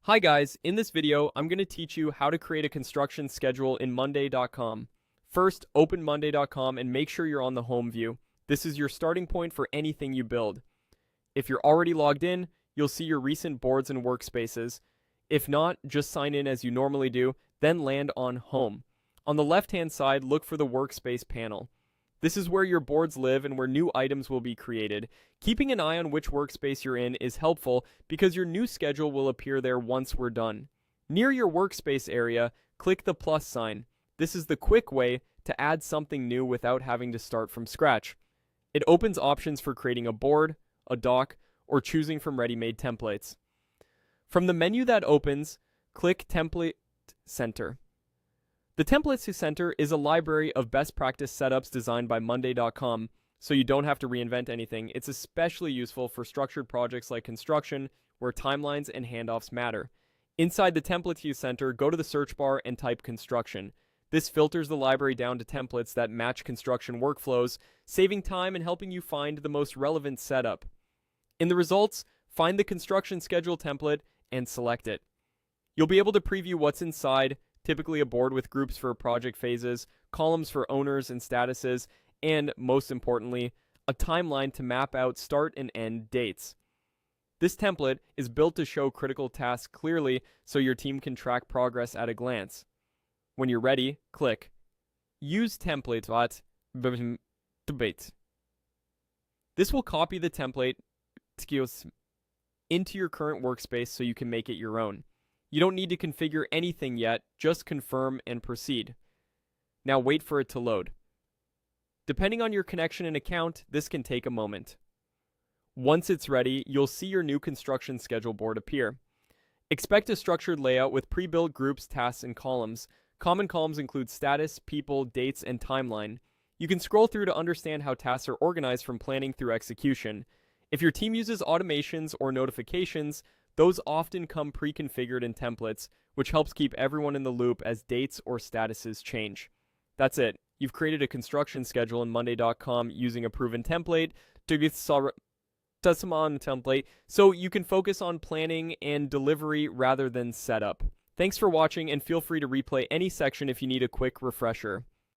Hi guys, in this video, I'm going to teach you how to create a construction schedule in Monday.com. First, open Monday.com and make sure you're on the home view. This is your starting point for anything you build. If you're already logged in, you'll see your recent boards and workspaces. If not, just sign in as you normally do, then land on Home. On the left-hand side, look for the Workspace panel. This is where your boards live and where new items will be created. Keeping an eye on which workspace you're in is helpful because your new schedule will appear there once we're done. Near your workspace area, click the plus sign. This is the quick way to add something new without having to start from scratch. It opens options for creating a board, a dock, or choosing from ready-made templates. From the menu that opens, click Template Center. The Templates Center is a library of best practice setups designed by Monday.com, so you don't have to reinvent anything. It's especially useful for structured projects like construction, where timelines and handoffs matter. Inside the Templates Center, go to the search bar and type construction. This filters the library down to templates that match construction workflows, saving time and helping you find the most relevant setup. In the results, find the construction schedule template and select it. You'll be able to preview what's inside, typically a board with groups for project phases, columns for owners and statuses, and, most importantly, a timeline to map out start and end dates. This template is built to show critical tasks clearly so your team can track progress at a glance. When you're ready, click Use Template debate. This will copy the template into your current workspace so you can make it your own. You don't need to configure anything yet, just confirm and proceed. Now wait for it to load. Depending on your connection and account, this can take a moment. Once it's ready, you'll see your new construction schedule board appear. Expect a structured layout with pre-built groups, tasks, and columns. Common columns include status, people, dates, and timeline. You can scroll through to understand how tasks are organized from planning through execution. If your team uses automations or notifications, those often come pre-configured in templates, which helps keep everyone in the loop as dates or statuses change. That's it. You've created a construction schedule in Monday.com using a proven template to get template, so you can focus on planning and delivery rather than setup. Thanks for watching, and feel free to replay any section if you need a quick refresher.